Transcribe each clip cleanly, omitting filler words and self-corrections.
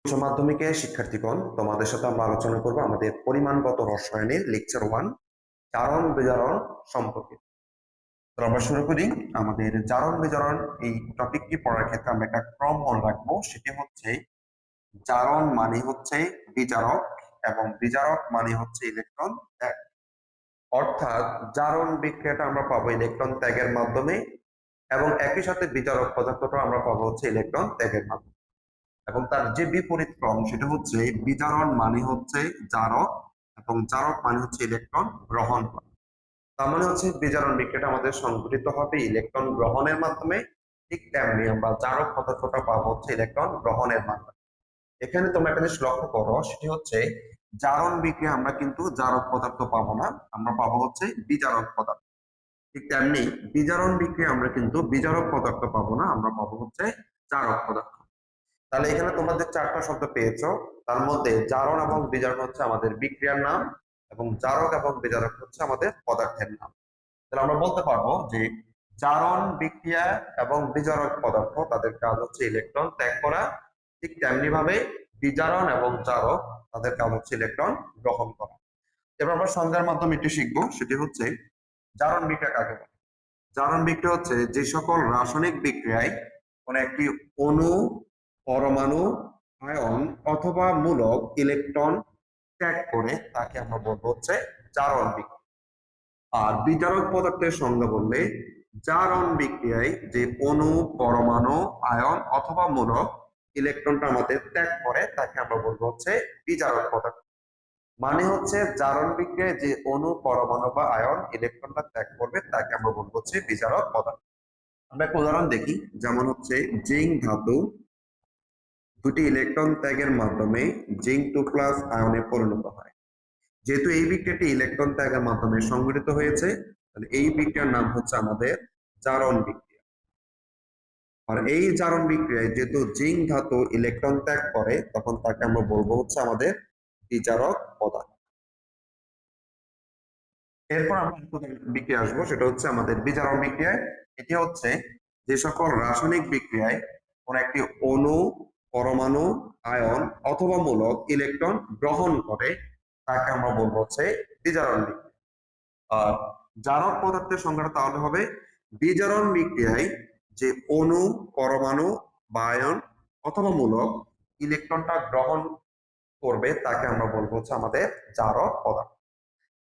উচ্চ মাধ্যমিকের শিক্ষার্থীগণ, তোমাদের সাথে আমরা আলোচনা করব আমাদের পরিমাণগত রসায়নের লেকচার 1 জারণ বিজারণ সম্পর্কে। তো আমরা শুরু করি। আমাদের জারণ বিজারণ এই টপিকটি পড়ার ক্ষেত্রে আমরা একটা ক্রম মনে রাখবো, সেটি হচ্ছে জারণ মানে হচ্ছে বিজারক এবং বিজারক মানে হচ্ছে ইলেকট্রন ত্যাগ। অর্থাৎ জারণ বিক্রিয়াটা আমরা পাবো ইলেকট্রন ত্যাগের মাধ্যমে এবং একই সাথে বিজারক পদার্থটা আমরা পাবো হচ্ছে ইলেকট্রন ত্যাগের মাধ্যমে। এবং তার যে বিপরীত ক্রম সেটা হচ্ছে বিজারণ মানে হচ্ছে জারক এবং জারক মানে হচ্ছে ইলেকট্রন গ্রহণ করা। তার মানে হচ্ছে বিজারণ বিক্রিয়াটা আমাদের সংঘটিত হবে ইলেকট্রন গ্রহণের মাধ্যমে, ঠিক তেমনি আমরা জারক পদার্থটা পাবো হচ্ছে ইলেকট্রন গ্রহণের মাধ্যমে। এখানে তোমরা একটা জিনিস লক্ষ্য করো, সেটি হচ্ছে জারণ বিক্রিয়া আমরা কিন্তু জারক পদার্থ পাবো না, আমরা পাবো হচ্ছে বিজারক পদার্থ। ঠিক তেমনি বিজারণ বিক্রিয়া আমরা কিন্তু বিজারক পদার্থ পাবো না, আমরা পাবো হচ্ছে জারক পদার্থ। তাহলে এখানে তোমরা যে চারটা শব্দ পেয়েছো, তার মধ্যে জারণ এবং বিজারণ হচ্ছে আমাদের বিক্রিয়ার নাম এবং জারক এবং বিজারক হচ্ছে আমাদের পদার্থের নাম। তাহলে আমরা বলতে পারবো যে জারণ বিক্রিয়া এবং বিজারক পদার্থ তাদের কাজ হচ্ছে ইলেকট্রন ত্যাগ করা, ঠিক তেমনি ভাবে বিজারণ এবং জারক তাদের কাজ হচ্ছে ইলেকট্রন গ্রহণ করা। এবার আমরা সংজ্ঞার মাধ্যমে একটু শিখবো, সেটি হচ্ছে জারণ বিক্রিয়া কাকে বলে। জারণ বিক্রিয়া হচ্ছে যে সকল রাসায়নিক বিক্রিয়ায় কোন একটি অণু, পরমাণু, আয়ন অথবা মূলক ইলেকট্রন ত্যাগ করে তাকে আমরা বলবো হচ্ছে জারণ বিক্রিয়া। আর বিজারক পদার্থের সংজ্ঞা বললে জারণ বিক্রিয়ায় যে অণু, পরমাণু, আয়ন অথবা মূলক ইলেকট্রনটা আমাদের ত্যাগ করে তাকে আমরা বলবো হচ্ছে বিজারক পদার্থ। মানে হচ্ছে জারণ বিক্রিয়ায় যে অণু, পরমাণু বা আয়ন ইলেকট্রনটা ত্যাগ করবে তাকে আমরা বলবো হচ্ছে বিজারক পদার্থ। আমরা একটা উদাহরণ দেখি, যেমন হচ্ছে জিঙ্ক ধাতু দুটি ইলেকট্রন ত্যাগের মাধ্যমে জিঙ্ক 2+ আয়নে পরিণত হয়। যেহেতু এই বিক্রিয়াটি ইলেকট্রন ত্যাগের মাধ্যমে সংঘটিত হয়েছে, তাহলে এই বিক্রিয়ার নাম হচ্ছে আমাদের জারণ বিক্রিয়া। আর এই জারণ বিক্রিয়ায় যেহেতু জিঙ্ক ধাতু ইলেকট্রন ত্যাগ করে, তখন তাকে আমরা বলবো হচ্ছে আমাদের বিজারক পদার্থ। এরপর আমরা বিক্রিয়া আসবো, সেটা হচ্ছে আমাদের বিজারণ বিক্রিয়ায়। এটি হচ্ছে যে সকল রাসায়নিক বিক্রিয়ায় কোন একটি অণু, পরমাণু, আয়ন অথবা মূলক ইলেকট্রন গ্রহণ করে তাকে আমরা বলবো হচ্ছে বিজারণ বিক্রিয়া। আর জারক পদার্থের সংজ্ঞাটা তাহলে হবে বিজারণ বিক্রিয়ায় যে অণু, পরমাণু বা আয়ন অথবা মূলক ইলেকট্রনটা গ্রহণ করবে তাকে আমরা বলবো হচ্ছে আমাদের জারক পদার্থ।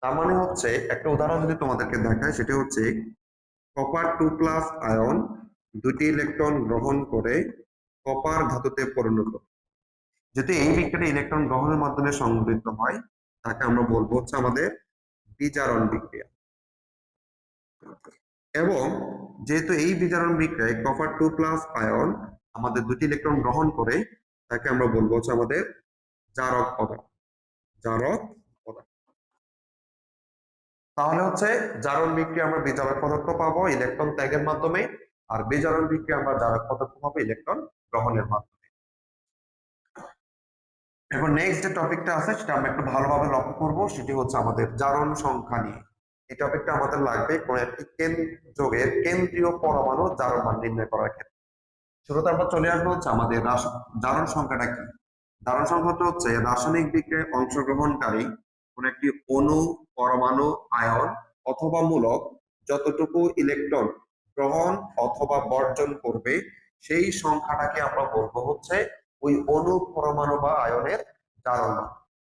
তার মানে হচ্ছে একটা উদাহরণ যদি তোমাদেরকে দেখায়, সেটা হচ্ছে কপার 2+ আয়ন দুটি ইলেকট্রন গ্রহণ করে কপার ধাতুতে পরিণত। যদি এই বিক্রিয়া ইলেকট্রন গ্রহণের মাধ্যমে সংঘটিত হয় তাকে আমরা বলবো হচ্ছে আমাদের বিজারণ বিক্রিয়া। এবং যেহেতু এই বিজারণ বিক্রিয়ায় কপার 2+ আয়ন আমাদের দুটি ইলেকট্রন গ্রহণ করে তাকে আমরা বলবো হচ্ছে আমাদের জারক পদার্থ। জারক পদার্থ। তাহলে হচ্ছে জারণ বিক্রিয়া আমরা বিজারক পদার্থ পাবো ইলেকট্রন ত্যাগের মাধ্যমে, আর বিজারণ বিক্রিয়া আমরা জারক পদার্থ পাবো ইলেকট্রন গ্রহণের মাধ্যমে। এখন নেক্সট যে টপিকটা আছে সেটা আমরা একটু ভালোভাবে লক্ষ্য করব, সেটি হচ্ছে আমাদের জারণ সংখ্যা নিয়ে। এই টপিকটা আমাদের লাগবে কোন একটি যৌগের কেন্দ্রীয় পরমাণু জারণ মান নির্ণয় করার ক্ষেত্রে। শুরুতে আমরা চলে আসবো হচ্ছে আমাদের জারণ সংখ্যাটা কি। জারণ সংখ্যাটা হচ্ছে রাসায়নিক বিক্রিয়ায় অংশগ্রহণকারী কোন একটি অণু, পরমাণু, আয়ন অথবা মূলক যতটুকু ইলেকট্রন গ্রহণ অথবা বর্জন করবে সেই সংখ্যাটাকে আমরা বলবো হচ্ছে ওই অণু, পরমাণু বা আয়নের জারণ মান।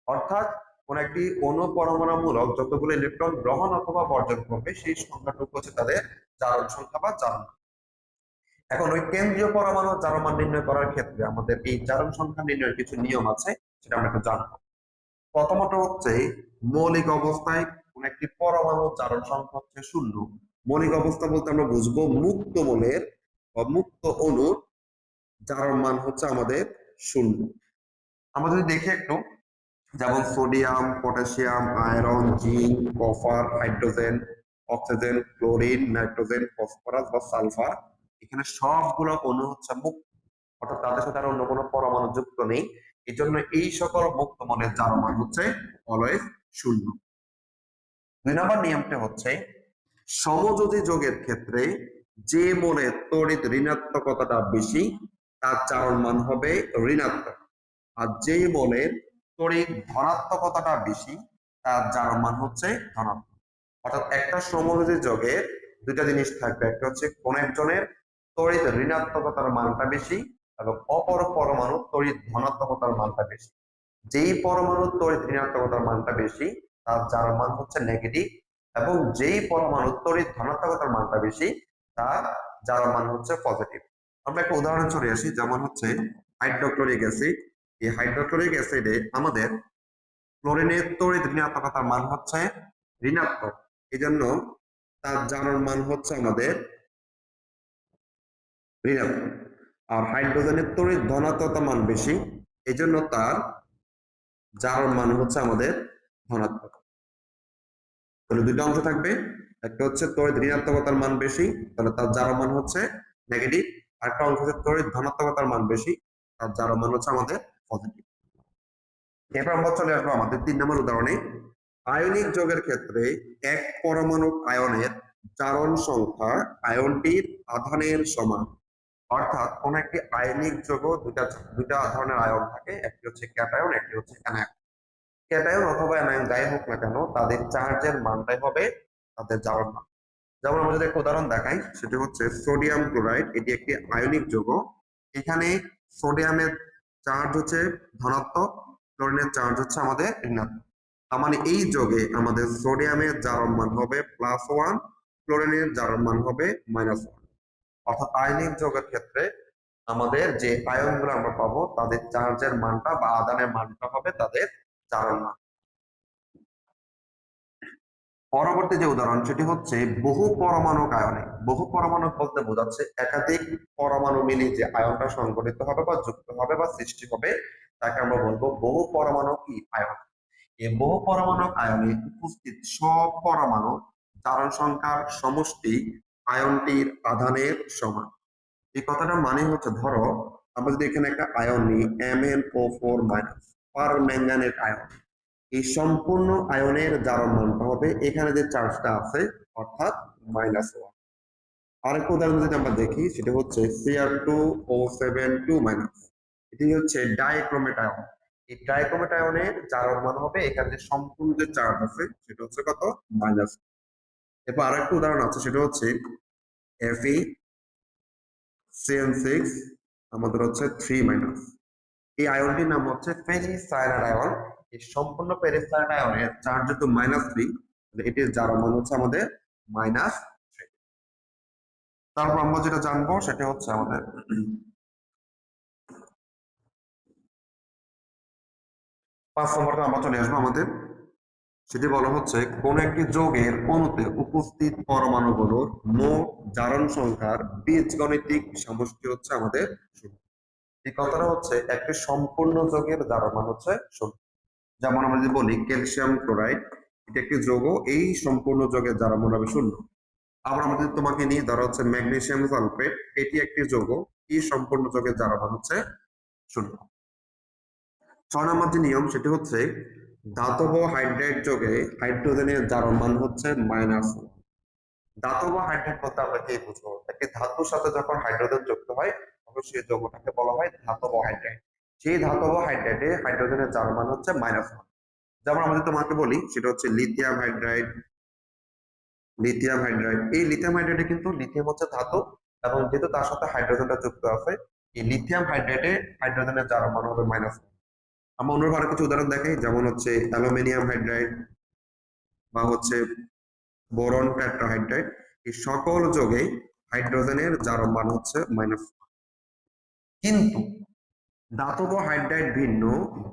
অর্থাৎ কোন একটি অণু, পরমাণু, মূলক যতগুলো ইলেকট্রন গ্রহণ অথবা বর্জন করবে সেই সংখ্যাটুকু হচ্ছে তাদের জারণ সংখ্যা বা জারণ মান। এখন ওই কেন্দ্রীয় পরমাণুর জারণ মান নির্ণয় করার ক্ষেত্রে আমাদের এই জারণ সংখ্যা নির্ণয়ের কিছু নিয়ম আছে, সেটা আমরা একটু জানবো। প্রথমত হচ্ছে মৌলিক অবস্থায় কোন একটি পরমাণুর জারণ সংখ্যা হচ্ছে 0। মৌলিক অবস্থা বলতে আমরা বুঝবো মুক্ত মৌলের বা মুক্ত অণুর জারণ মান হচ্ছে আমাদের 0। আমরা যদি দেখি একটু, যেমন sodium, potassium, iron, zinc, copper, hydrogen, oxygen, chlorine, nitrogen, phosphorus বা সালফার, এখানে সবগুলো অণু হচ্ছে মুক্ত, অর্থাৎ তাদের সাথে আর অন্য কোনো পরমাণু যুক্ত নেই। এই জন্য এই সকল মুক্ত মৌলের জারণ মান হচ্ছে অলওয়েজ 0। 2 নম্বর নিয়মটা হচ্ছে সমযোজী যৌগের ক্ষেত্রে যে মৌলের তড়িৎ ঋণাত্মকতাটা বেশি তার জারণ মান হবে ঋণাত্মক। আর যেই বলের তড়িৎ ধনাত্মকতাটা বেশি তার জারণ মান হচ্ছে ধনাত্মক। অর্থাৎ একটা সমযোজী যোগে দুইটা জিনিস থাকবে, একটা হচ্ছে কোন একজনের তড়িৎ ঋণাত্মকতার মানটা বেশি এবং অপর পরমাণু তড়িৎ ধনাত্মকতার মানটা বেশি। যেই পরমাণুর তড়িৎ ঋণাত্মকতার মানটা বেশি তার জারণ মান হচ্ছে নেগেটিভ, এবং যেই পরমাণুর তড়িৎ ধনাত্মকতার মানটা বেশি তার জারণ মান হচ্ছে পজিটিভ। আমরা একটা উদাহরণ চলে আসি, যেমন হচ্ছে হাইড্রোক্লোরিক অ্যাসিড। এই হাইড্রোক্লোরিক অ্যাসিডে আমাদের ক্লোরিনের তড়িৎ ঋণাত্মকতার মান হচ্ছে ঋণাত্মক, এই জন্য তার জারণ মান হচ্ছে আমাদের ঋণাত্মক। আর হাইড্রোজেনের তড়িৎ ধনাত্মকতার মান বেশি, এই জন্য তার জারণ মান হচ্ছে আমাদের ধনাত্মক। তাহলে দুইটা অংশ থাকবে, একটা হচ্ছে তড়িৎ ঋণাত্মকতার মান বেশি, তাহলে তার জারণ মান হচ্ছে নেগেটিভ। আর একটা অংশ হচ্ছে তড়িৎ ধনাত্মকতার মান বেশি, তার জারণ মান হচ্ছে আমাদের পজিটিভ। এরপর আমরা চলে আসবো আমাদের 3 নম্বর উদাহরণে। আয়নিক যৌগের ক্ষেত্রে এক পরমাণু আয়নের জারণ সংখ্যা আয়নটির আধানের সমান। অর্থাৎ কোন একটি আয়নিক যৌগ দুইটা দুইটা ধরনের আয়ন থাকে, একটি হচ্ছে ক্যাটায়ন, একটি হচ্ছে অ্যানায়ন। ক্যাটায়ন অথবা অ্যানায়ন যাই হোক না কেন, তাদের চার্জের মানটাই হবে তাদের জারণ মান। যেমন আমরা যদি একটা উদাহরণ দেখাই, সেটি হচ্ছে সোডিয়াম ক্লোরাইড। এটি একটি আয়নিক যৌগ। এখানে সোডিয়ামের চার্জ হচ্ছে ধনাত্মক, ক্লোরিনের চার্জ হচ্ছে আমাদের ঋণাত্মক। তার মানে এই যৌগে আমাদের সোডিয়ামের জারণ মান হবে +1, ক্লোরিনের জারণ মান হবে -1। অর্থাৎ আয়নিক যৌগের ক্ষেত্রে আমাদের যে আয়নগুলো আমরা পাবো তাদের চার্জের মানটা বা আধানের মানটা হবে তাদের জারণ মান। পরবর্তী যে উদাহরণ সেটি হচ্ছে বহু পরমাণু আয়নে। বহু পরমাণু বলতে বোঝাচ্ছে একাধিক পরমাণু মিলে যে আয়নটা সংগঠিত হবে বা যুক্ত হবে বা সৃষ্টি হবে তাকে আমরা বলবো বহু পরমাণু কি আয়ন। এই বহু পরমাণু আয়নে উপস্থিত সব পরমাণু জারণ সংখ্যার সমষ্টি আয়নটির আধানের সমান। এই কথাটার মানে হচ্ছে, ধরো আমরা যদি এখানে একটা আয়ন নিই MnO4- পারম্যাঙ্গানেট আয়ন, এই সম্পূর্ণ আয়নের জারণ মানটা হবে এখানে যে চার্জটা আছে অর্থাৎ -1। আরেকটা উদাহরণ যদি আমরা দেখি সেটা হচ্ছে Cr2O7 2-, এটি হচ্ছে ডাইক্রোমেট আয়ন। এই ডাইক্রোমেট আয়নের জারণ মান হবে এখানে যে সম্পূর্ণ যে চার্জ আছে সেটা হচ্ছে কত, মাইনাস। এরপর আরেকটা উদাহরণ আছে, সেটা হচ্ছে FeCN6 আমাদের হচ্ছে 3-। এই আয়নটির নাম হচ্ছে ফেরিসায়ানাইড আয়ন। এই সম্পূর্ণ ফেরিসায়ানাইড আয়নের চার্জ যেহেতু -3, এটির জারণ মান হচ্ছে আমাদের -3। তারপর আমরা যেটা জানবো সেটা হচ্ছে আমাদের 5 নম্বরটা আমরা চলে আসবো আমাদের, সেটি বলা হচ্ছে কোন একটি যৌগের অণুতে উপস্থিত পরমাণুগুলোর মোট জারণ সংখ্যার বীজগণিতিক সমষ্টি হচ্ছে আমাদের 0। এই কথাটা হচ্ছে একটি সম্পূর্ণ যৌগের জারণ মান হচ্ছে 0। যেমন আমরা যদি বলি ক্যালসিয়াম ক্লোরাইড, এটা একটি যৌগ, এই সম্পূর্ণ যৌগের জারণ মান হবে 0। আবার আমরা যদি তোমাকে নিয়ে ধরো হচ্ছে ম্যাগনেসিয়াম সালফেট, এটি একটি যৌগ, এই সম্পূর্ণ যৌগের জারণ মান হচ্ছে 0। 6 নম্বর যে নিয়ম সেটি হচ্ছে ধাতব হাইড্রাইড যৌগে হাইড্রোজেনের জারণ মান হচ্ছে -1। ধাতব হাইড্রাইড বলতে আমরা কি বুঝবো, একটি ধাতুর সাথে যখন হাইড্রোজেন যুক্ত হয় তখন সেই যৌগটাকে বলা হয় ধাতব হাইড্রাইড। সেই ধাতব হাইড্রাইডে হাইড্রোজেনের জারণ মান হচ্ছে -1। যেমন আমরা যদি তোমাকে বলি সেটা হচ্ছে লিথিয়াম হাইড্রাইড। এই লিথিয়াম হাইড্রাইডে কিন্তু লিথিয়াম হচ্ছে ধাতু, এবং যেহেতু তার সাথে হাইড্রোজেনটা যুক্ত আছে, এই লিথিয়াম হাইড্রাইডে হাইড্রোজেনের জারণ মান হবে -1। আমরা অন্য আরো কিছু উদাহরণ দেখাই, যেমন হচ্ছে অ্যালুমিনিয়াম হাইড্রাইড বা হচ্ছে বোরন টেট্রাহাইড্রাইড। এই সকল যোগে হাইড্রোজেনের জারণ মান হচ্ছে -1। কিন্তু ধাতব হাইড্রাইড ভিন্ন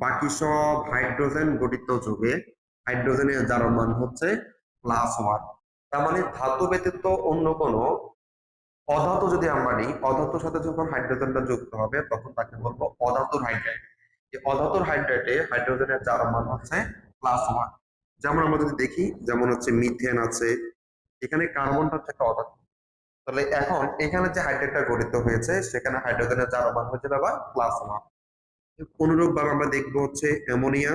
বাকি সব হাইড্রোজেন গঠিত যৌগে হাইড্রোজেনের জারণ মান হচ্ছে +1। তার মানে ধাতু ব্যতীত অন্য কোনো অধাতু যদি আমরা নিই, অধাতুর সাথে যখন হাইড্রোজেনটা যুক্ত হবে তখন তাকে বলবো অধাতুর হাইড্রাইড। এই অধাতুর হাইড্রাইডে হাইড্রোজেনের জারণ মান হচ্ছে +1। যেমন আমরা যদি দেখি, যেমন হচ্ছে মিথেন আছে, এখানে কার্বনটা হচ্ছে একটা অধাতু। তাহলে এখন এখানে যে হাইড্রাইডটা গঠিত হয়েছে সেখানে হাইড্রোজেনের জারণ মান হচ্ছে আবার +1। অনুরূপ ভাবে আমরা দেখবো হচ্ছে অ্যামোনিয়া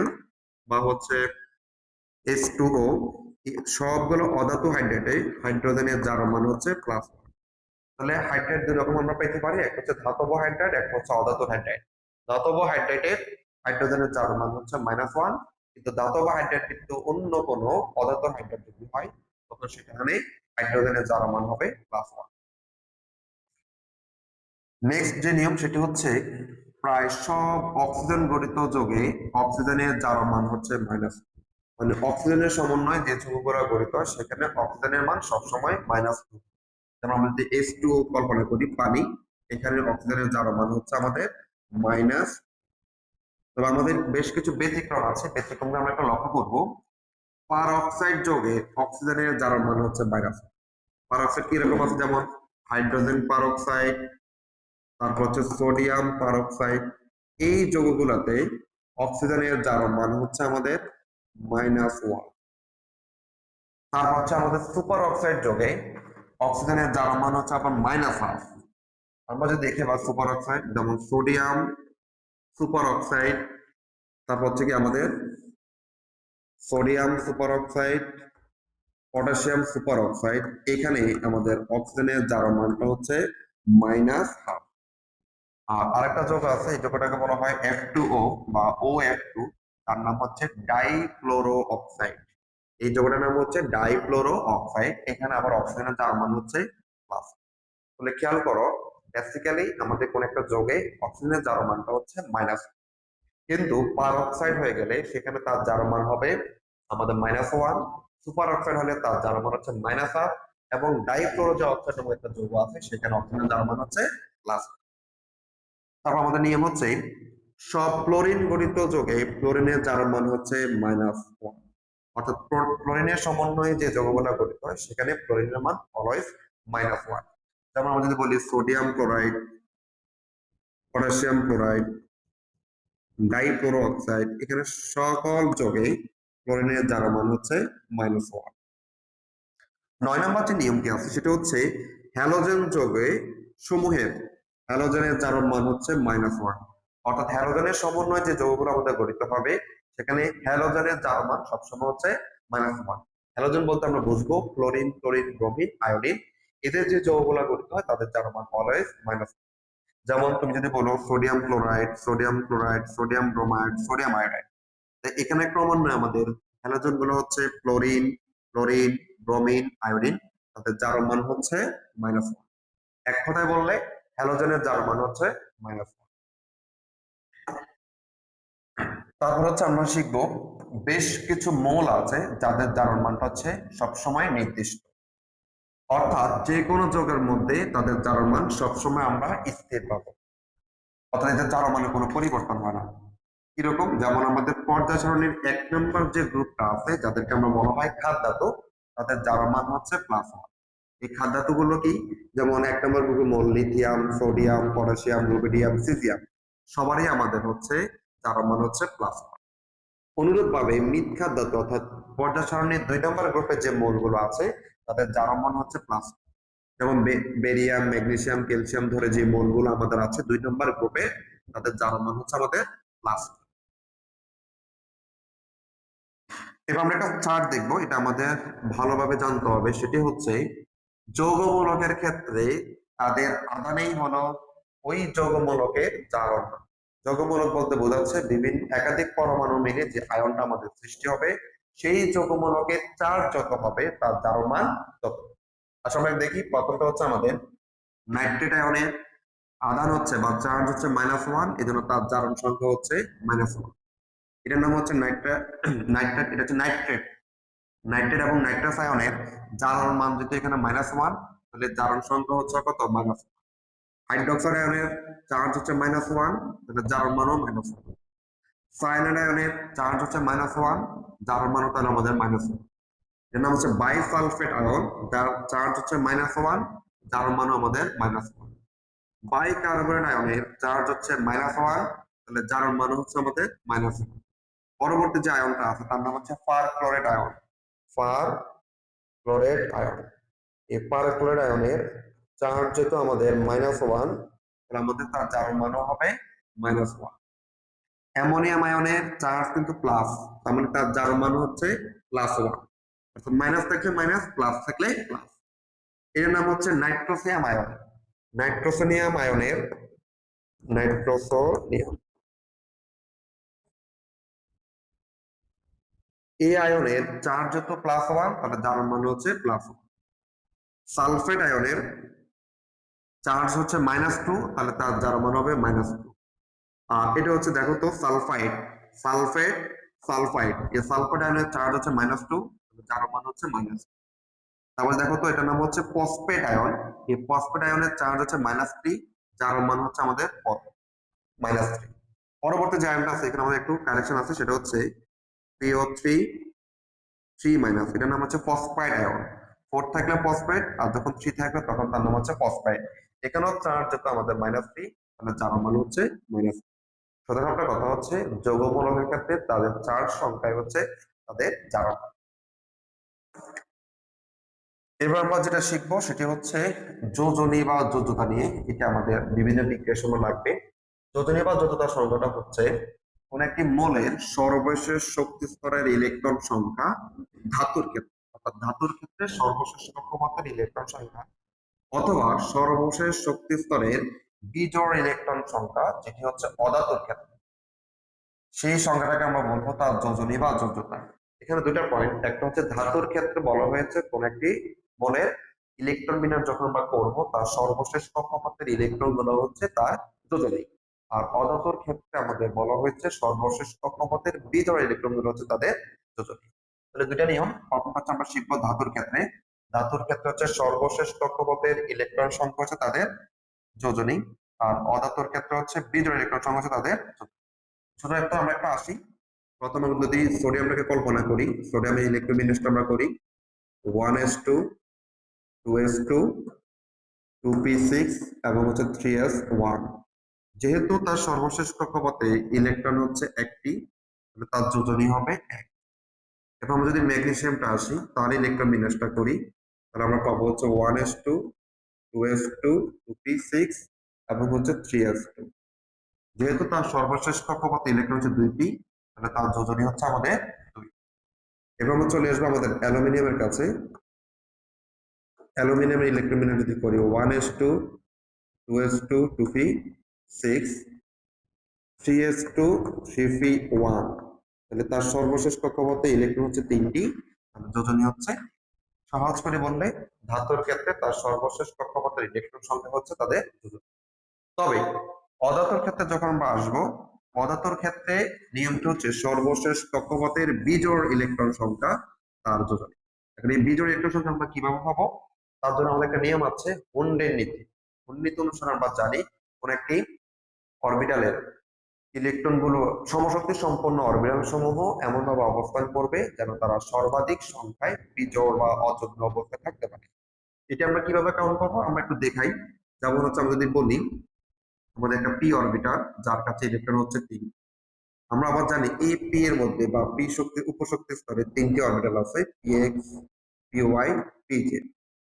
বা হচ্ছে H2O, সবগুলো অধাতু হাইড্রাইডে হাইড্রোজেনের জারণ মান হচ্ছে +1। তাহলে হাইড্রাইড দুই রকম আমরা পেতে পারি, একটা হচ্ছে ধাতব হাইড্রাইড, একটা হচ্ছে অধাতু হাইড্রাইড। ধাতব হাইড্রাইডের হাইড্রোজেনের জারণ মান হচ্ছে -1, কিন্তু ধাতব হাইড্রাইড কিন্তু অন্য কোনো পদার্থ হাইড্রাইড যদি হয় তখন সেখানে হাইড্রোজেনের জারণ মান হবে +1। নেক্সট যে নিয়ম সেটি হচ্ছে প্রায় সব অক্সিজেন গঠিত যৌগে অক্সিজেনের জারণ মান হচ্ছে মাইনাস, মানে অক্সিজেনের সমন্বয়ে যে যৌগগুলো গঠিত সেখানে অক্সিজেনের মান সবসময় -2। যেমন আমরা যদি H2O কল্পনা করি পানি, এখানে অক্সিজেনের জারণ মান হচ্ছে আমাদের মাইনাস। তবে আমাদের বেশ কিছু ব্যতিক্রম আছে, ব্যতিক্রমটা আমরা একটা লক্ষ্য করবো। পার অক্সাইড যৌগে অক্সিজেনের জারণ মান হচ্ছে -। পার অক্সাইড কিরকম আছে, যেমন হাইড্রোজেন পার অক্সাইড, তারপর হচ্ছে সোডিয়াম পার অক্সাইড, এই যৌগগুলোতে অক্সিজেনের জারণ মান হচ্ছে আমাদের -1। তারপর হচ্ছে আমাদের সুপার অক্সাইড যৌগে অক্সিজেনের জারণ মান হচ্ছে আপনার -1/2। আমরা যদি দেখি বা সুপার অক্সাইড যেমন সোডিয়াম সুপার অক্সাইড, তারপর হচ্ছে কি আমাদের sodium super oxide, potassium super oxide, এখানে আমাদের অক্সিজেনের জারণ মানটা হচ্ছে -1/2। আর আরেকটা যৌগ আছে, এই যৌগটাকে বলা হয় F2O বা OF2, তার নাম হচ্ছে ডাইফ্লোরো অক্সাইড। এই যৌগটার নাম হচ্ছে ডাইফ্লোরো অক্সাইড, এখানে আবার অক্সিজেনের জারণ মান হচ্ছে প্লাস। তাহলে খেয়াল করো, বেসিক্যালি আমাদের কোন একটা যৌগে অক্সিজেনের জারণ মানটা হচ্ছে মাইনাস, কিন্তু পার অক্সাইড হয়ে গেলে সেখানে তার জারণ মান হবে আমাদের -1। সুপার অক্সাইড হলে তার জারণ মান হচ্ছে -1/2, এবং ডাইফ্লোরো যে অক্সাইড নামক একটা যৌগ আছে সেখানে অক্সিজেনের জারণ মান হচ্ছে প্লাস। তারপর আমাদের নিয়ম হচ্ছে সব ক্লোরিন গঠিত যৌগে ক্লোরিনের জারণ মান হচ্ছে -1, অর্থাৎ ক্লোরিনের সমন্বয়ে যে যৌগগুলো গঠিত হয় সেখানে ক্লোরিনের মান অলওয়েজ -1। যেমন আমরা যদি বলি sodium chloride, potassium chloride, difluoro oxide, এখানে সকল যৌগে ক্লোরিনের জারণ মান হচ্ছে -1। 9 নম্বর যে নিয়মটি আছে সেটা হচ্ছে হ্যালোজেন যৌগে সমূহের হ্যালোজেনের জারণ মান হচ্ছে -1, অর্থাৎ হ্যালোজেনের সমন্বয়ে যে যৌগগুলো আমাদের গঠিত হবে সেখানে হ্যালোজেনের জারণ মান সবসময় হচ্ছে -1। হ্যালোজেন বলতে আমরা বুঝবো ক্লোরিন, ক্লোরিন, ব্রোমিন, আয়োডিন, এদের যে যৌগগুলো গঠিত হয় তাদের জারণ মান অলওয়েজ -1। যেমন তুমি যদি বলো sodium chloride, sodium chloride, sodium bromide, sodium iodide, এখানে ক্রমান্বয়ে আমাদের হ্যালোজেন গুলো হচ্ছে ক্লোরিন, ক্লোরিন, ব্রোমিন, আয়োডিন, তাদের জারণ মান হচ্ছে -1। এক কথায় বললে হ্যালোজেনের জারণ মান হচ্ছে -1। তারপর হচ্ছে আমরা শিখবো বেশ কিছু মৌল আছে যাদের জারণ মানটা হচ্ছে সবসময় নির্দিষ্ট, অর্থাৎ যে কোনো যৌগের মধ্যে তাদের জারণ মান সবসময় আমরা স্থির পাবো, অর্থাৎ এদের জারণ মানে কোনো পরিবর্তন হয় না। কিরকম, যেমন আমাদের পর্যায় সারণীর 1 নম্বর যে গ্রুপটা আছে যাদেরকে আমরা বলা হয় খাদ্যাতু, তাদের জারণ মান হচ্ছে +1। এই খাদ্যাতু গুলো কি, যেমন 1 নম্বর গ্রুপে মৌল lithium, sodium, potassium, rubidium, caesium, সবারই আমাদের হচ্ছে জারণ মান হচ্ছে +1। অনুরূপভাবে মৃৎ খাদ্যাতু অর্থাৎ পর্যায় সারণীর 2 নম্বর গ্রুপে যে মৌলগুলো আছে তাদের জারণ মান হচ্ছে +1। যেমন বেরিয়াম, ম্যাগনেসিয়াম, ক্যালসিয়াম ধরে যে মৌলগুলো আমাদের আছে 2 নম্বর গ্রুপে, তাদের জারণ মান হচ্ছে আমাদের +1। এবার আমরা একটা চার্ট দেখবো, এটা আমাদের ভালোভাবে জানতে হবে। সেটি হচ্ছে যৌগমূলকের ক্ষেত্রে তাদের আধানেই হলো ওই যৌগমূলকের জারণ মান। যৌগমূলক বলতে বোঝাচ্ছে বিভিন্ন একাধিক পরমাণু মিলে যে আয়নটা আমাদের সৃষ্টি হবে, সেই যৌগমূলকের চার্জ যত হবে তার জারণ মান তত। আসলে আমরা দেখি, প্রথমটা হচ্ছে আমাদের নাইট্রেট আয়নের আধান হচ্ছে বা চার্জ হচ্ছে -1, এজন্য তার জারণ সংখ্যা হচ্ছে -1। এটার নাম হচ্ছে নাইট্রেট, এটা হচ্ছে নাইট্রেট। নাইট্রেট এবং নাইট্রাস আয়নের জারণ মান যদি এখানে -1, তাহলে জারণ সংখ্যা হচ্ছে কত, -1। হাইড্রোক্সাইড আয়নের চার্জ হচ্ছে -1, তাহলে জারণ মানও -1। সায়ানাইড আয়নের চার্জ হচ্ছে -1, জারণ মানও তাহলে আমাদের -1। এর নাম হচ্ছে বাইসালফেট আয়ন, যার চার্জ হচ্ছে -1, জারণ মানও আমাদের -1। বাইকার্বনেট আয়নের চার্জ হচ্ছে -1, তাহলে জারণ মানও হচ্ছে আমাদের -1। পরবর্তী যে আয়নটা আছে তার নাম হচ্ছে পারক্লোরেট আয়ন। পারক্লোরেট আয়ন, এই পারক্লোরেট আয়নের চার্জ যেহেতু আমাদের -1, তাহলে আমাদের তার জারণ মানও হবে -1। অ্যামোনিয়াম আয়নের চার্জ কিন্তু প্লাস, তার মানে তার জারণ মান হচ্ছে +1, অর্থাৎ মাইনাস থাকলে মাইনাস, প্লাস থাকলে প্লাস। এর নাম হচ্ছে নাইট্রোসিয়াম আয়ন। নাইট্রোসোনিয়াম আয়নের নাইট্রোসোনিয়াম এই আয়নের চার্জ যত +1 তাহলে জারণ মান হচ্ছে +1। সালফেট আয়নের চার্জ হচ্ছে -2 তাহলে তার জারণ মান হবে -2। আর এটা হচ্ছে দেখো তো সালফাইড, সালফেট, সালফাইড, এই সালফাইড আয়নের চার্জ হচ্ছে -2, জারণ মান হচ্ছে -2। তারপরে দেখো তো এটার নাম হচ্ছে ফসফেট আয়ন, এই ফসফেট আয়নের চার্জ হচ্ছে -3, জারণ মান হচ্ছে আমাদের -3। পরবর্তী যে আয়নটা আছে এখানে আমাদের একটু কারেকশন আছে, সেটা হচ্ছে PO3 3-, এটার নাম হচ্ছে ফসফাইড আয়ন। 4 থাকলে ফসফেট, আর যখন 3 থাকবে তখন তার নাম হচ্ছে ফসফাইড। এখানেও চার্জ যেটা আমাদের -3, তাহলে জারণ মান হচ্ছে -3। সুতরাং আপনার কথা হচ্ছে যৌগমূলকের ক্ষেত্রে তাদের চার্জ সংখ্যায় হচ্ছে তাদের জারণ। এবার আমরা যেটা শিখবো সেটি হচ্ছে যোজনী বা যোজ্যতা নিয়ে। এটা আমাদের বিভিন্ন বিক্রিয়ার সময় লাগবে। যোজনী বা যোজ্যতার সংখ্যাটা হচ্ছে কোন একটি মোলের সর্বশেষ শক্তি স্তরের ইলেকট্রন সংখ্যা ধাতুর ক্ষেত্রে, অর্থাৎ ধাতুর ক্ষেত্রে সর্বশেষ কক্ষপথের ইলেকট্রন সংখ্যা, অথবা সর্বশেষ শক্তি স্তরের বিজোড় ইলেকট্রন সংখ্যা যেটি হচ্ছে অধাতুর ক্ষেত্রে, সেই সংখ্যাটাকে আমরা বলবো তার যোজনী বা যোজ্যতা। এখানে দুইটা পয়েন্ট, একটা হচ্ছে ধাতুর ক্ষেত্রে বলা হয়েছে কোন একটি মৌলের ইলেকট্রন বিন্যাস যখন আমরা করবো তার সর্বশেষ কক্ষপথের ইলেকট্রন গুলো হচ্ছে তার যোজনী। আর অধাতুর ক্ষেত্রে আমাদের বলা হয়েছে সর্বশেষ কক্ষপথের বিজোড় ইলেকট্রন গুলো হচ্ছে তাদের যোজনী। তাহলে দুইটা নিয়ম। প্রথম হচ্ছে আমরা শিখবো ধাতুর ক্ষেত্রে। ধাতুর ক্ষেত্রে হচ্ছে সর্বশেষ কক্ষপথের ইলেকট্রন সংখ্যা হচ্ছে তাদের যোজনী, আর অধাতুর ক্ষেত্রে হচ্ছে বিজোড় ইলেকট্রন সংখ্যা হচ্ছে তাদের যোজনী। ছোট একটা আমরা একটা আসি। প্রথমে আমরা যদি সোডিয়ামটাকে কল্পনা করি, সোডিয়ামের ইলেকট্রন বিন্যাসটা আমরা করি 1s2 2s2 2p6 এবং হচ্ছে 3s1। যেহেতু তার সর্বশেষ কক্ষপথে ইলেকট্রন হচ্ছে একটি, তাহলে তার যোজনী হবে 1। এখন আমরা যদি ম্যাগনেসিয়ামটা আসি, তার ইলেকট্রন বিন্যাসটা করি, তাহলে আমরা পাবো হচ্ছে 1s2 2s2 2p6 এবং হচ্ছে 3s2। যেহেতু তার সর্বশেষ কক্ষপথে ইলেকট্রন হচ্ছে 2টি, তাহলে তার যোজনী হচ্ছে আমাদের 2। এবার আমরা চলে আসবো আমাদের অ্যালুমিনিয়ামের কাছে। অ্যালুমিনিয়ামের ইলেকট্রন বিন্যাস যদি করি 1s2 2s2 2p6 3s2 3p1, তাহলে তার সর্বশেষ কক্ষপথে ইলেকট্রন হচ্ছে 3টি, যোজনী হচ্ছে, সহজ করে বললে ধাতুর ক্ষেত্রে তার সর্বশেষ কক্ষপথের ইলেকট্রন সংখ্যা হচ্ছে তাদের যোজনী। তবে অধাতুর ক্ষেত্রে যখন আমরা আসবো, অধাতুর ক্ষেত্রে নিয়মটি হচ্ছে সর্বশেষ কক্ষপথের বিজোড় ইলেকট্রন সংখ্যা তার যোজনী। এখন এই বিজোড় ইলেকট্রন সংখ্যা আমরা কিভাবে পাবো, তার জন্য আমাদের একটা নিয়ম আছে, হুন্ডের নীতি। হুন্ডের নীতি অনুসারে আমরা জানি কোন একটি অরবিটালের ইলেকট্রন গুলো সমশক্তি সম্পন্ন অরবিটাল সমূহ এমন ভাবে অবস্থান করবে যেন তারা সর্বাধিক সংখ্যায় বিজোড় বা অযুগ্ম অবস্থায় থাকতে পারে। এটা আমরা কিভাবে কাউন্ট করবো আমরা একটু দেখাই। যেমন হচ্ছে আমরা যদি বলি আমাদের একটা পি অরবিটাল যার কাছে ইলেকট্রন হচ্ছে 3। আমরা আবার জানি এই পি এর মধ্যে বা পি শক্তি উপশক্তি স্তরে 3টি অরবিটাল আছে, পিএক্স পিওয়াই পিজেড।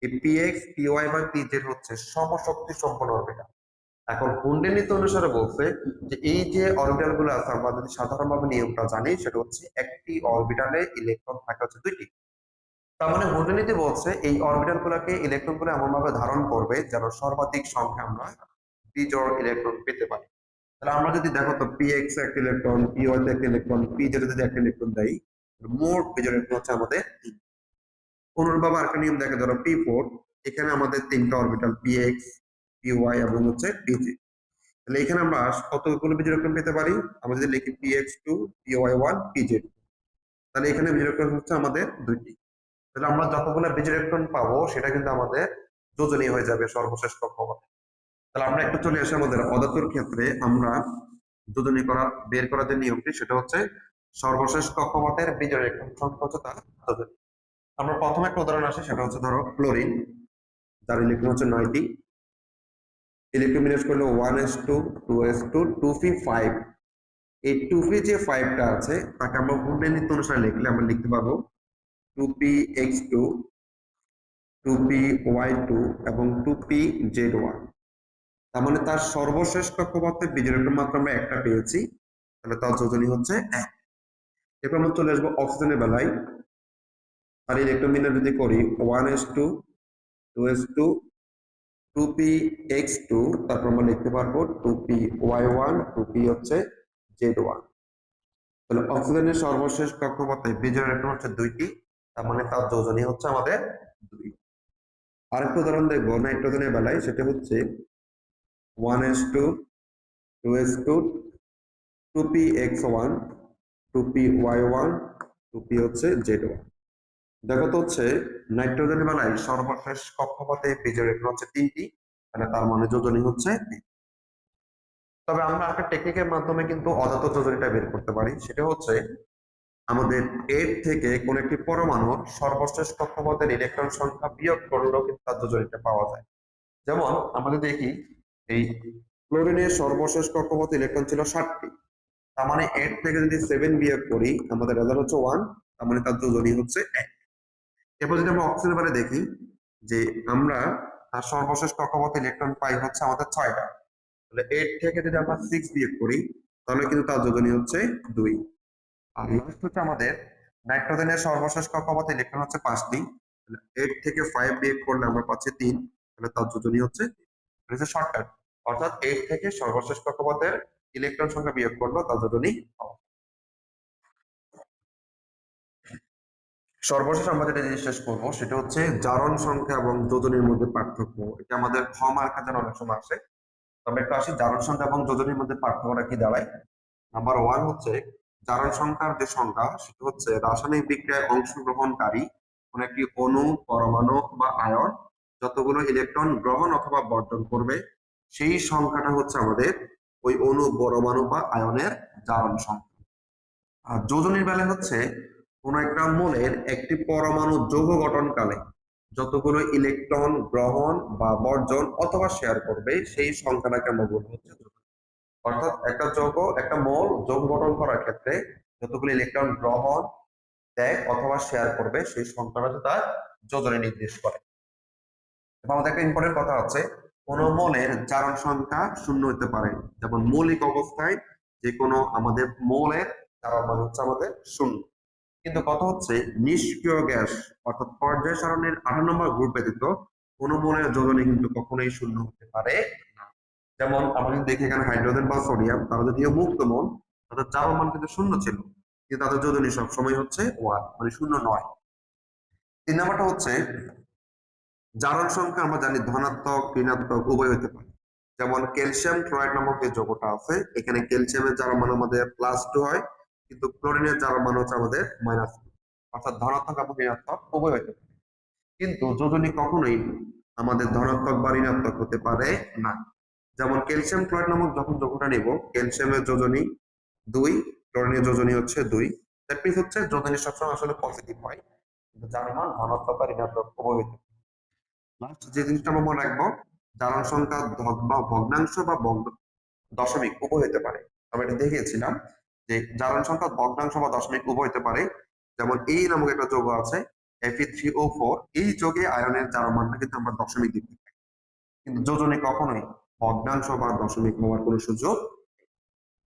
এই পিএক্স পিওয়াই বা পিজেড হচ্ছে সমশক্তি সম্পন্ন অরবিটাল। এখন হুন্ডের নীতি অনুসারে বলছে যে এই যে অরবিটাল গুলো আছে আমরা যদি সাধারণভাবে নিয়মটা জানি সেটা হচ্ছে একটি অরবিটালে ইলেকট্রন থাকে হচ্ছে 2টি। তার মানে হুন্ডের নীতি বলছে এই অরবিটাল গুলোকে ইলেকট্রন গুলো এমন ভাবে ধারণ করবে যেন সর্বাধিক সংখ্যা আমরা বিজোড় ইলেকট্রন পেতে পারি। তাহলে আমরা যদি দেখো তো পিএক্স একটা ইলেকট্রন, পিওয়াই একটা ইলেকট্রন, পিজেড যদি একটা ইলেকট্রন দেই, মোট বিজোড় ইলেকট্রন হচ্ছে আমাদের 3। অনুরূপভাবে আরেকটা নিয়ম দেখে ধরো পি4, এখানে আমাদের 3টা অরবিটাল পিএক্স পিওয়াই এবং হচ্ছে পিজেড। তাহলে এখানে আমরা কতগুলো বিজোড় ইলেকট্রন পেতে পারি, আমরা যদি লিখি px2 py1 pz, তাহলে এখানে বিজোড় ইলেকট্রন হচ্ছে আমাদের 2টি। তাহলে আমরা যতগুলো বিজোড় ইলেকট্রন পাবো সেটা কিন্তু আমাদের যোজনী হয়ে যাবে সর্বশেষ কক্ষপথে। তাহলে আমরা একটু চলে আসি আমাদের অধাতুর ক্ষেত্রে। আমরা যোজনী করা বের করার যে নিয়মটি সেটা হচ্ছে সর্বশেষ কক্ষপথের বিজোড় ইলেকট্রন সংখ্যা হচ্ছে তার যোজনী। আমরা প্রথমে একটা উদাহরণ আসি, সেটা হচ্ছে ধরো ক্লোরিন, যার ইলেকট্রন হচ্ছে 9টি। ইলেকট্রন বিন্যাস করলে 1s2 2s2 2p5। এই 2p যে 5টা আছে তাকে আমরা হুন্ডের নীতি অনুসারে লিখলে আমরা লিখতে পারবো 2px2 2py2 এবং 2pz1। তার মানে তার সর্বশেষ কক্ষপথে বিজোড় ইলেকট্রন মাত্র আমরা একটা পেয়েছি, তাহলে তার যোজনী হচ্ছে 1। এরপর আমরা চলে আসবো অক্সিজেনের বেলায়। আর ইলেকট্রন বিন্যাস যদি করি 1s2 2s2 2px2, তারপর আমরা লিখতে পারবো 2py1 2p হচ্ছে z1। তাহলে অক্সিজেনের সর্বশেষ কক্ষপথে বিজোড় ইলেকট্রন হচ্ছে 2টি, তার মানে তার যোজনী হচ্ছে আমাদের 2। আরেকটা উদাহরণ দেখবো নাইট্রোজেনের বেলায়, সেটা হচ্ছে 1s2 2s2 2px1 2py1 2p হচ্ছে z1। দেখো তো হচ্ছে নাইট্রোজেনের বেলায় সর্বশেষ কক্ষপথে বিজোড় ইলেকট্রন হচ্ছে 3টি, মানে তার মানে যোজনী হচ্ছে 3। তবে আমরা একটা টেকনিকের মাধ্যমে কিন্তু অজাত যোজনীটা বের করতে পারি, সেটা হচ্ছে আমাদের এর থেকে কোন একটি পরমাণুর সর্বশেষ কক্ষপথের ইলেকট্রন সংখ্যা বিয়োগ করলেও কিন্তু তার যোজনীটা পাওয়া যায়। যেমন আমাদের দেখি এই ক্লোরিনের সর্বশেষ কক্ষপথে ইলেকট্রন ছিল 60টি, তার মানে 8 থেকে যদি 7 বিয়োগ করি আমাদের রেজাল্ট হচ্ছে 1, তার মানে তার যোজনী হচ্ছে 1। এরপর যদি আমরা অক্সিজেনের বেলায় দেখি যে আমরা তার সর্বশেষ কক্ষপথে ইলেকট্রন পাই হচ্ছে আমাদের 6টা, তাহলে 8 থেকে যদি আমরা 6 বিয়োগ করি তাহলে কিন্তু তার যোজনী হচ্ছে 2। আর লাস্ট হচ্ছে আমাদের নাইট্রোজেনের সর্বশেষ কক্ষপথে ইলেকট্রন হচ্ছে 5টি, তাহলে 8 থেকে 5 বিয়োগ করলে আমরা পাচ্ছি 3, তাহলে তার যোজনী হচ্ছে শর্টকাট। অর্থাৎ 8 থেকে সর্বশেষ কক্ষপথের ইলেকট্রন সংখ্যা বিয়োগ করলো তার যোজনী পাওয়া। সর্বশেষ আমরা যেটা জিনিস শেষ করবো সেটা হচ্ছে জারণ সংখ্যা এবং যোজনীর মধ্যে পার্থক্য। এটা আমাদের খ মার্কের জন্য অনেক সময় আসে। তবে একটু আসি জারণ সংখ্যা এবং যোজনীর মধ্যে পার্থক্যটা কি দাঁড়ায়। নাম্বার 1 হচ্ছে জারণ সংখ্যার যে সংখ্যা সেটা হচ্ছে রাসায়নিক বিক্রিয়ায় অংশগ্রহণকারী কোন একটি অণু, পরমাণু বা আয়ন যতগুলো ইলেকট্রন গ্রহণ অথবা বর্জন করবে সেই সংখ্যাটা হচ্ছে আমাদের ওই অণু, পরমাণু বা আয়নের জারণ সংখ্যা। আর যোজনীর বেলায় হচ্ছে কোন একটা মৌলের একটি পরমাণু যৌগ গঠনকালে যতগুলো ইলেকট্রন গ্রহণ বা বর্জন অথবা শেয়ার করবে সেই সংখ্যাটাকে আমরা বলবো হচ্ছে যোজনী। অর্থাৎ একটা যৌগ, একটা মৌল যৌগ গঠন করার ক্ষেত্রে যতগুলো ইলেকট্রন গ্রহণ, ত্যাগ অথবা শেয়ার করবে সেই সংখ্যাটা তার যোজনী নির্দেশ করে। এবং আমাদের একটা ইম্পর্টেন্ট কথা হচ্ছে কোন মৌলের জারণ সংখ্যা 0 হতে পারে, যেমন মৌলিক অবস্থায় যে কোনো আমাদের মৌলের জারণ মান হচ্ছে আমাদের 0। কিন্তু কথা হচ্ছে নিষ্ক্রিয় গ্যাস অর্থাৎ পর্যায় সারণীর 18 নম্বর গ্রুপ ব্যতীত কোন মৌলের যোজনী কিন্তু কখনোই 0 হতে পারে না। যেমন আমরা যদি দেখি এখানে হাইড্রোজেন বা সোডিয়াম, তারা যদিও মুক্ত মৌল, তাদের জারণ মান কিন্তু 0 ছিল, কিন্তু তাদের যোজনী সবসময় হচ্ছে 1, মানে 0 নয়। 3 নাম্বারটা হচ্ছে জারণ সংখ্যা আমরা জানি ধনাত্মক, ঋণাত্মক উভয় হতে পারে। যেমন ক্যালসিয়াম ক্লোরাইড নামক যে যৌগটা আছে, এখানে ক্যালসিয়ামের জারণ মান আমাদের +2 হয়, কিন্তু ক্লোরিনের জারণ মান হচ্ছে আমাদের -2, অর্থাৎ ধনাত্মক এবং ঋণাত্মক উভয় হতে পারে। কিন্তু যোজনী কখনোই আমাদের ধনাত্মক বা ঋণাত্মক হতে পারে না। যেমন ক্যালসিয়াম ক্লোরাইড নামক যখন যৌগটা নেব, ক্যালসিয়ামের যোজনী 2, ক্লোরিনের যোজনী হচ্ছে 2। দ্যাট মিন্স হচ্ছে যোজনী সবসময় আসলে পজিটিভ হয়, কিন্তু যার মান ধনাত্মক বা ঋণাত্মক উভয় হতে পারে। লাস্ট যে জিনিসটা আমরা মনে রাখবো, জারণ সংখ্যা ভগ্নাংশ বা দশমিক উভয় হতে পারে। আমি এটা দেখিয়েছিলাম যে জারণ সংখ্যা ভগ্নাংশ বা দশমিক উভয় হতে পারে। যেমন এই নামক একটা যৌগ আছে Fe3O4, এই যৌগে আয়নের জারণ মানটা কিন্তু আমরা দশমিক দিতে পারি, কিন্তু যোজনী কখনোই ভগ্নাংশ বা দশমিক হওয়ার কোনো সুযোগ।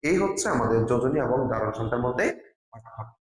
এই হচ্ছে আমাদের যোজনী এবং জারণ সংখ্যার মধ্যে পার্থক্য।